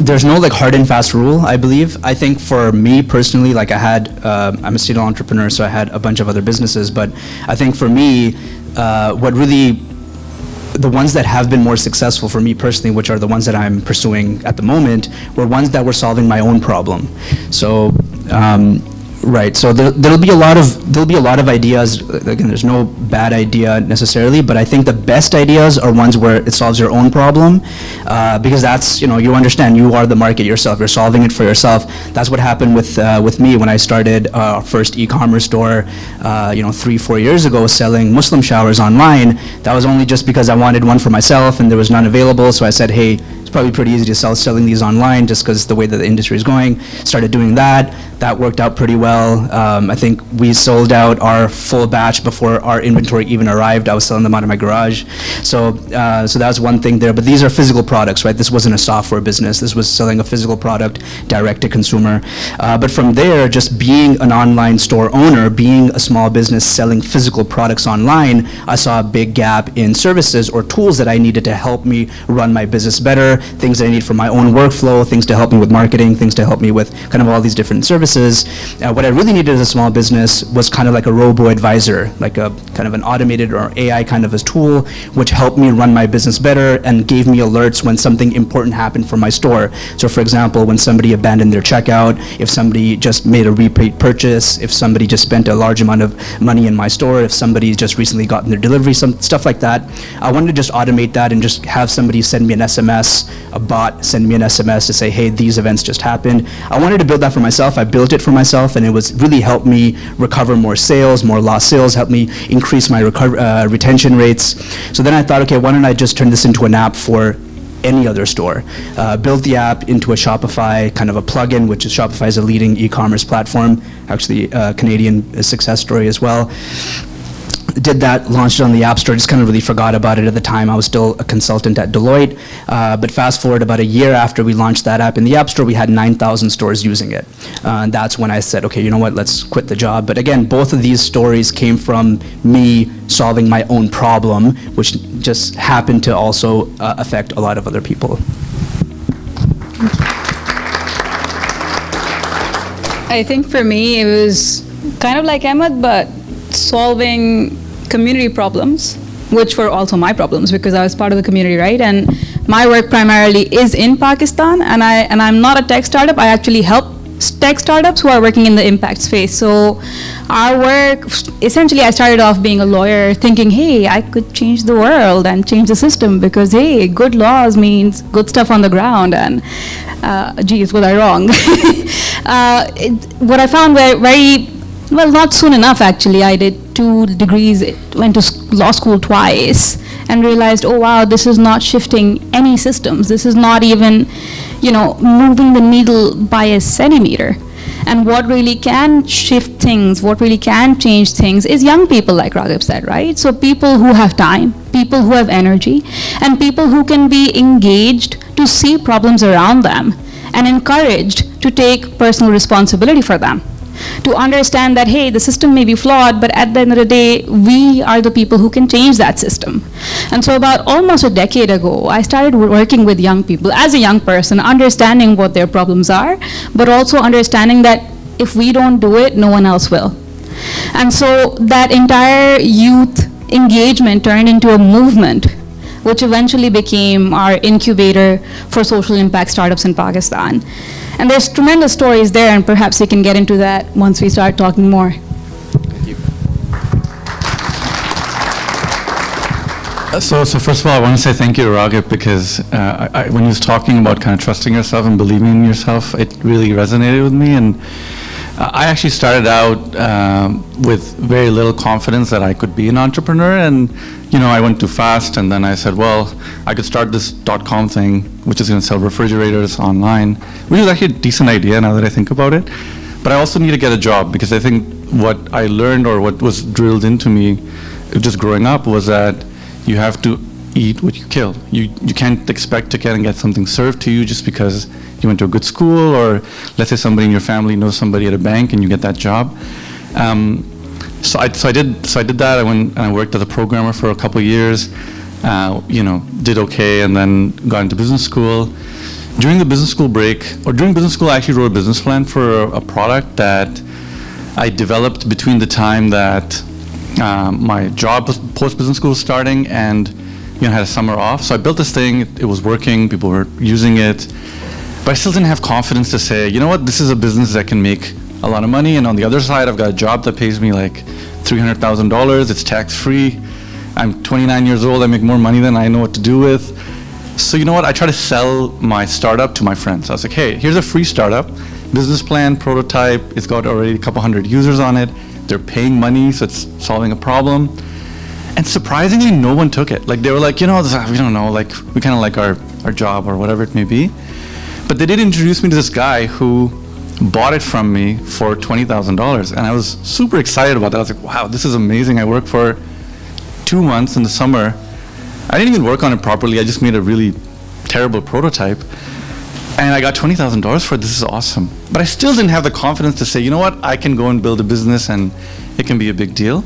there's no like hard and fast rule, I believe. I think for me personally, like I'm a serial entrepreneur, so I had a bunch of other businesses, but I think for me, the ones that have been more successful for me personally, which are the ones that I'm pursuing at the moment, were ones that were solving my own problem. So, right. So there'll be a lot of ideas. Again, there's no bad idea necessarily, but I think the best ideas are ones where it solves your own problem, because that's, you understand you are the market yourself. You're solving it for yourself. That's what happened with me when I started our first e-commerce store, 3-4 years ago, selling Muslim showers online. That was only just because I wanted one for myself and there was none available. So I said, hey, it's probably pretty easy to selling these online just because the way that the industry is going. Started doing that. That worked out pretty well. I think we sold out our full batch before our inventory even arrived. I was selling them out of my garage. So that was one thing there. But these are physical products, right? This wasn't a software business. This was selling a physical product direct to consumer. But from there, just being an online store owner, being a small business selling physical products online, I saw a big gap in services or tools that I needed to help me run my business better, things that I need for my own workflow, things to help me with marketing, things to help me with kind of all these different services. What I really needed as a small business was kind of like a robo-advisor, like a kind of an automated or AI kind of a tool, which helped me run my business better and gave me alerts when something important happened for my store. So for example, when somebody abandoned their checkout, if somebody just made a repeat purchase, if somebody just spent a large amount of money in my store, if somebody just recently gotten their delivery, some stuff like that. I wanted to just automate that and just have somebody send me an SMS, a bot send me an SMS to say, hey, these events just happened. I wanted to build that for myself. I built it for myself, and it was really helped me recover more sales, more lost sales, helped me increase my retention rates. So then I thought, okay, why don't I just turn this into an app for any other store. Built the app into a Shopify, kind of a plugin, which is Shopify is a leading e-commerce platform, actually a Canadian success story as well. Did that, launched it on the App Store, just kind of really forgot about it at the time. I was still a consultant at Deloitte. But fast forward about a year after we launched that app in the App Store, we had 9,000 stores using it. And that's when I said, okay, you know what, let's quit the job. But again, both of these stories came from me solving my own problem, which just happened to also affect a lot of other people. I think for me, it was kind of like Ahmed, but solving community problems, which were also my problems because I was part of the community, right? And my work primarily is in Pakistan, and I'm not a tech startup. I actually help tech startups who are working in the impact space. So our work, essentially I started off being a lawyer thinking, hey, I could change the world and change the system because, hey, good laws means good stuff on the ground, and geez, was I wrong? What I found well, not soon enough, actually. I did 2 degrees, went to law school twice, and realized, oh, wow, this is not shifting any systems. This is not even, moving the needle by a centimeter. And what really can shift things, what really can change things is young people, like Raghib said, right? So people who have time, people who have energy, and people who can be engaged to see problems around them and encouraged to take personal responsibility for them. To understand that, hey, the system may be flawed, but at the end of the day, we are the people who can change that system. And so about almost a decade ago, I started working with young people as a young person, understanding what their problems are, but also understanding that if we don't do it, no one else will. And so that entire youth engagement turned into a movement, which eventually became our incubator for social impact startups in Pakistan. And there's tremendous stories there, and perhaps we can get into that once we start talking more. Thank you. So first of all, I want to say thank you to Raghib, because when he was talking about kind of trusting yourself and believing in yourself, it really resonated with me. And I actually started out with very little confidence that I could be an entrepreneur, and I went too fast, and then I said, well, I could start this .com thing, which is going to sell refrigerators online, which is actually a decent idea now that I think about it. But I also need to get a job, because I think what I learned, or what was drilled into me just growing up, was that you have to eat what you kill. You can't expect to get something served to you just because you went to a good school, or let's say somebody in your family knows somebody at a bank and you get that job. So I did that. I went and I worked as a programmer for a couple of years. Did okay, and then got into business school. during the business school break, or during business school, I actually wrote a business plan for a product that I developed between the time that my job post-business school was starting and had a summer off. So I built this thing, it was working, people were using it, but I still didn't have confidence to say, you know what, this is a business that can make a lot of money, and on the other side, I've got a job that pays me like $300,000, it's tax-free, I'm 29 years old, I make more money than I know what to do with. So you know what, I try to sell my startup to my friends. I was like, hey, here's a free startup, business plan, prototype, it's got already a couple hundred users on it, they're paying money, so it's solving a problem. And surprisingly, no one took it. Like, they were like, we don't know, like, we kind of like our job or whatever it may be. But they did introduce me to this guy who bought it from me for $20,000. And I was super excited about that. I was like, wow, this is amazing. I worked for 2 months in the summer. I didn't even work on it properly. I just made a really terrible prototype. And I got $20,000 for it. This is awesome. But I still didn't have the confidence to say, you know what, I can go and build a business and it can be a big deal.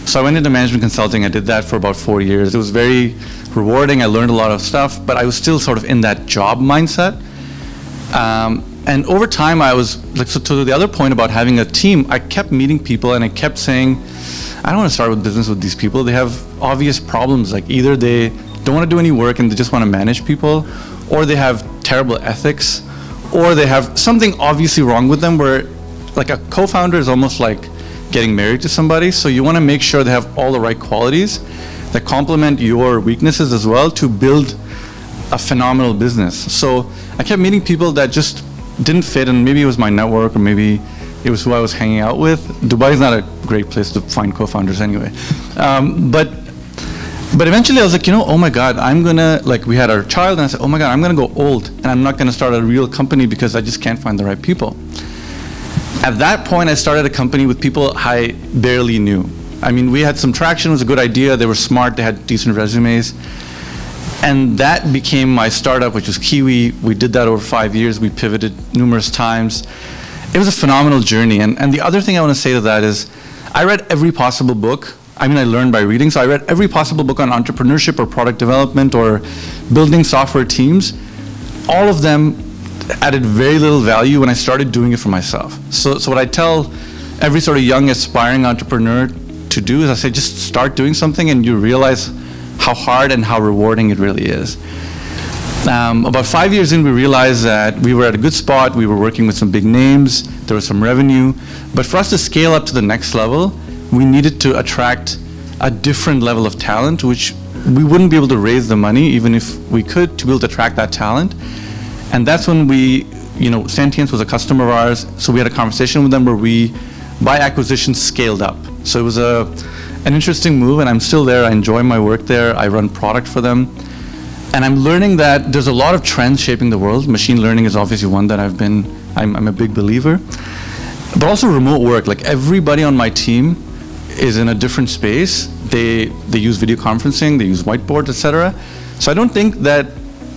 So I went into management consulting. I did that for about 4 years. It was very rewarding. I learned a lot of stuff, but I was still sort of in that job mindset. And over time, I was, like, so to the other point about having a team, I kept meeting people and I kept saying, I don't want to start with business with these people. They have obvious problems. Like, either they don't want to do any work and they just want to manage people, or they have terrible ethics, or they have something obviously wrong with them where, like, a co-founder is almost like getting married to somebody, so you want to make sure they have all the right qualities that complement your weaknesses as well to build a phenomenal business. So I kept meeting people that just didn't fit, and maybe it was my network, or maybe it was who I was hanging out with. Dubai is not a great place to find co-founders anyway. But eventually I was like, oh my God, I'm gonna, like, we had our child, and I said, oh my God, I'm gonna go old, and I'm not gonna start a real company because I just can't find the right people. At that point, I started a company with people I barely knew. I mean, we had some traction, it was a good idea, they were smart, they had decent resumes. And that became my startup, which was Kiwi. We did that over 5 years, we pivoted numerous times. It was a phenomenal journey. And the other thing I want to say to that is, I read every possible book. I mean, I learned by reading, so I read every possible book on entrepreneurship or product development or building software teams. All of them added very little value when I started doing it for myself. So what I tell every sort of young aspiring entrepreneur to do is I say, just start doing something and you realize how hard and how rewarding it really is. About 5 years in, we realized that we were at a good spot, we were working with some big names, there was some revenue, but for us to scale up to the next level, we needed to attract a different level of talent, which we wouldn't be able to raise the money, even if we could, to be able to attract that talent. And that's when we, Sentience was a customer of ours, so we had a conversation with them where we, by acquisition, scaled up. So it was an interesting move, and I'm still there. I enjoy my work there. I run product for them. And I'm learning that there's a lot of trends shaping the world. Machine learning is obviously one that I'm a big believer. But also remote work. Like, everybody on my team is in a different space. They use video conferencing, they use whiteboards, etc. So I don't think that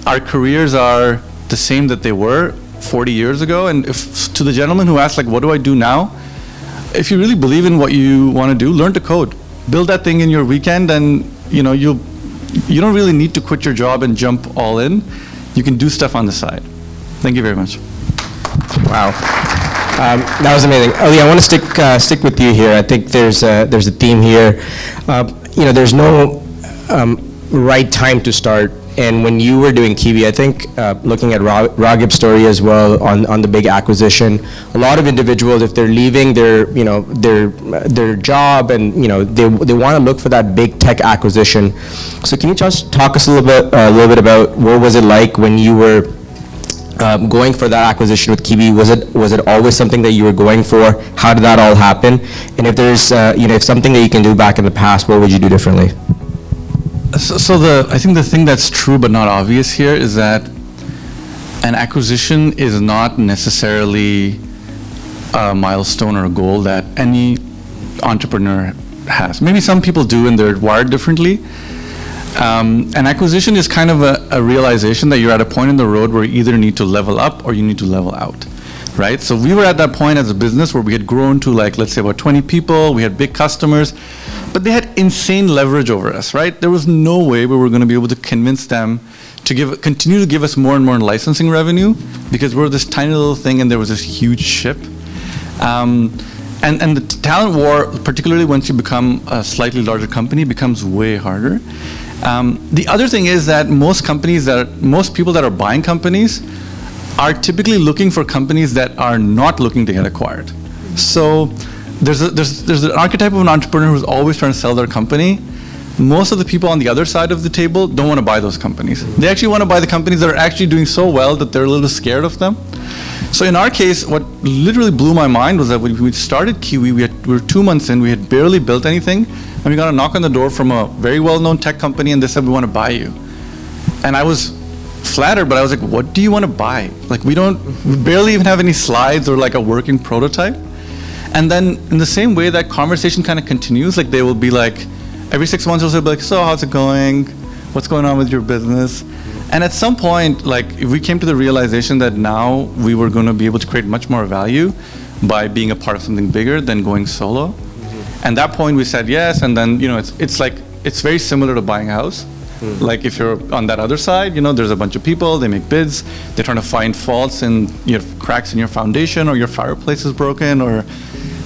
our careers are the same that they were 40 years ago. And if, to the gentleman who asked, like, what do I do now? If you really believe in what you want to do, learn to code. Build that thing in your weekend, and you don't really need to quit your job and jump all in. You can do stuff on the side. Thank you very much. Wow. That was amazing. Ali, I want to stick with you here. I think there's a theme here. There's no right time to start. And when you were doing Kiwi, I think looking at Raghib's story as well on the big acquisition, a lot of individuals, if they're leaving their job and they want to look for that big tech acquisition. So can you just talk us a little bit about what was it like when you were going for that acquisition with Kiwi? Was it always something that you were going for? How did that all happen? And if there's if something that you can do back in the past, what would you do differently? So I think the thing that's true but not obvious here is that an acquisition is not necessarily a milestone or a goal that any entrepreneur has. Maybe some people do and they're wired differently. An acquisition is kind of a realization that you're at a point in the road where you either need to level up or you need to level out, right? So we were at that point as a business where we had grown to, like, let's say about 20 people, we had big customers, but they had insane leverage over us, right? There was no way we were going to be able to convince them to continue to give us more and more licensing revenue, because we're this tiny little thing and there was this huge ship. And the talent war, particularly once you become a slightly larger company, becomes way harder. The other thing is that most people that are buying companies are typically looking for companies that are not looking to get acquired. So there's an archetype of an entrepreneur who's always trying to sell their company. Most of the people on the other side of the table don't want to buy those companies. They actually want to buy the companies that are actually doing so well that they're a little scared of them. So in our case, what literally blew my mind was that when we started Kiwi, we were 2 months in, we had barely built anything, and we got a knock on the door from a very well-known tech company, and they said, we want to buy you. And I was flattered, but I was like, what do you want to buy? Like, we barely even have any slides or like a working prototype. And then in the same way, that conversation kind of continues. Like, they will be like, every 6 months or so, they'll be like, so how's it going? What's going on with your business? And at some point, like, we came to the realization that now we were going to be able to create much more value by being a part of something bigger than going solo. Mm-hmm. And that point we said yes, and then, it's very similar to buying a house. Mm-hmm. Like, if you're on that other side, there's a bunch of people, they make bids, they're trying to find faults and cracks in your foundation, or your fireplace is broken, or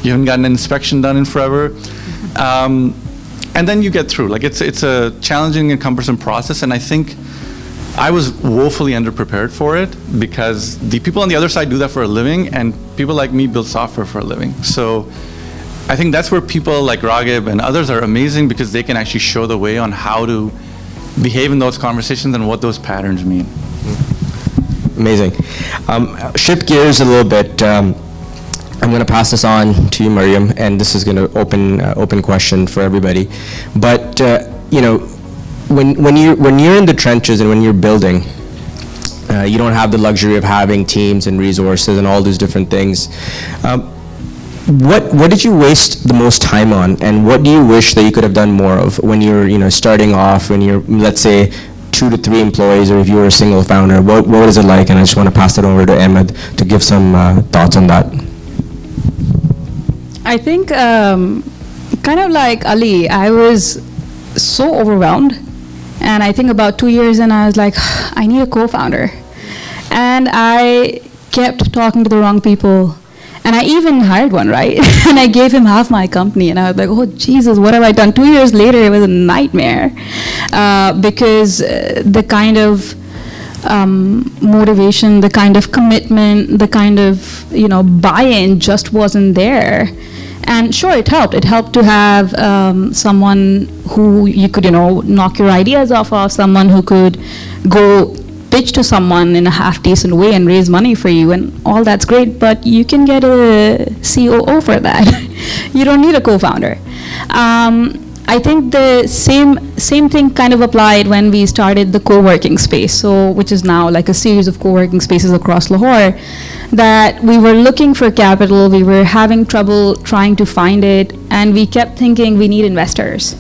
you haven't gotten an inspection done in forever. And then you get through. Like, it's a challenging and cumbersome process, and I think I was woefully underprepared for it, because the people on the other side do that for a living, and people like me build software for a living. So I think that's where people like Raghib and others are amazing, because they can actually show the way on how to behave in those conversations and what those patterns mean. Amazing. Shift gears a little bit. I'm going to pass this on to you, Mariam, and this is going to open question for everybody. But when you're in the trenches and when you're building, you don't have the luxury of having teams and resources and all these different things. What did you waste the most time on, and what do you wish that you could have done more of when you're starting off, when you're, let's say, 2 to 3 employees, or if you were a single founder? What is it like? And I just want to pass it over to Ahmed to give some thoughts on that. I think kind of like Ali, I was so overwhelmed. And I think about 2 years in, I was like, I need a co-founder. And I kept talking to the wrong people. And I even hired one, right? And I gave him half my company. And I was like, oh, Jesus, what have I done? 2 years later, it was a nightmare. Because the kind of motivation, the kind of commitment, the kind of buy-in just wasn't there. And sure, it helped. It helped to have someone who you could, knock your ideas off of, someone who could go pitch to someone in a half-decent way and raise money for you, and all that's great, but you can get a COO for that. You don't need a co-founder. I think the same thing kind of applied when we started the co-working space, which is now like a series of co-working spaces across Lahore, that we were looking for capital, we were having trouble trying to find it, and we kept thinking we need investors.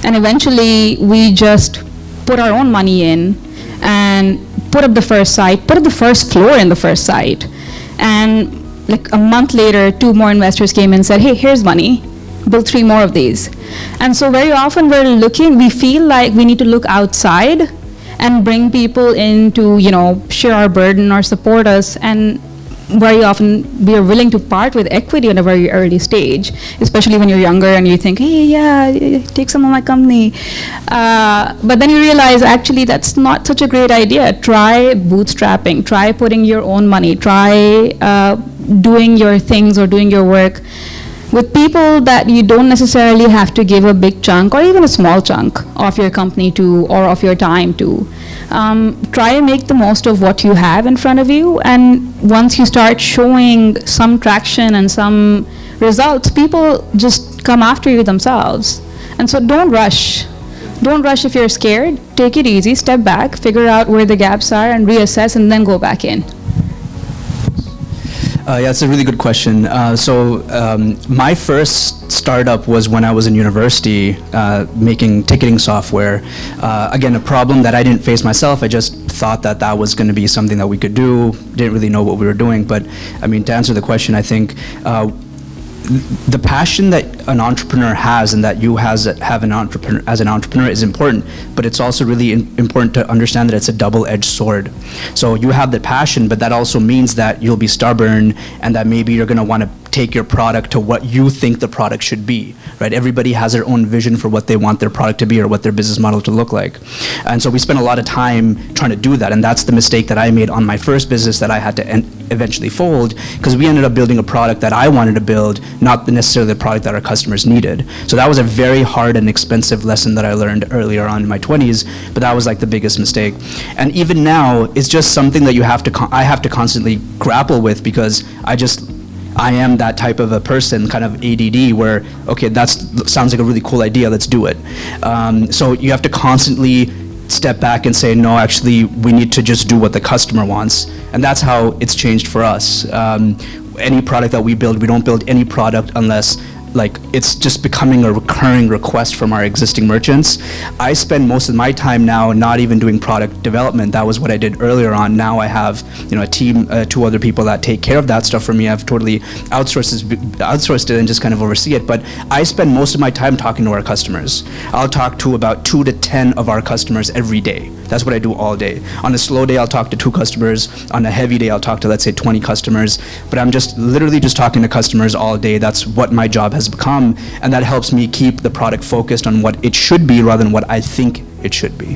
And eventually we just put our own money in and put up the first site, put up the first floor in the first site. And like a month later, 2 more investors came and said, hey, here's money. Build 3 more of these. And so very often we feel like we need to look outside and bring people in to, share our burden or support us. And very often we are willing to part with equity at a very early stage, especially when you're younger and you think, hey, yeah, take some of my company. But then you realize, actually, that's not such a great idea. Try bootstrapping, try putting your own money, try doing your things or doing your work with people that you don't necessarily have to give a big chunk or even a small chunk of your company to or of your time to. Try and make the most of what you have in front of you, and once you start showing some traction and some results, people just come after you themselves. And so don't rush. Don't rush if you're scared. Take it easy, step back, figure out where the gaps are and reassess, and then go back in. Yeah, it's a really good question. My first startup was when I was in university, making ticketing software. Again, a problem that I didn't face myself. I just thought that that was going to be something that we could do. Didn't really know what we were doing. But I mean, to answer the question, I think the passion that an entrepreneur has and that you have an entrepreneur as an entrepreneur is important, but it's also really important to understand that it's a double-edged sword. So you have the passion, but that also means that you'll be stubborn and that maybe you're going to want to take your product to what you think the product should be, right? Everybody has their own vision for what they want their product to be or what their business model to look like. And so we spent a lot of time trying to do that, and that's the mistake that I made on my first business that I had to eventually fold, because we ended up building a product that I wanted to build, not necessarily the product that our customers needed. So that was a very hard and expensive lesson that I learned earlier on in my 20s, but that was like the biggest mistake. And even now, it's just something that I have to constantly grapple with, because I am that type of a person, kind of ADD, where, okay, that sounds like a really cool idea, let's do it. So you have to constantly step back and say, no, actually, we need to just do what the customer wants. And that's how it's changed for us. Any product that we build, we don't build any product unless it's just becoming a recurring request from our existing merchants. I spend most of my time now not even doing product development. That was what I did earlier on. Now I have a team, 2 other people that take care of that stuff for me. I've totally outsourced it and just kind of oversee it. But I spend most of my time talking to our customers. I'll talk to about 2 to 10 of our customers every day. That's what I do all day. On a slow day, I'll talk to 2 customers. On a heavy day, I'll talk to, let's say, 20 customers. But I'm just literally just talking to customers all day. That's what my job has become, and that helps me keep the product focused on what it should be rather than what I think it should be.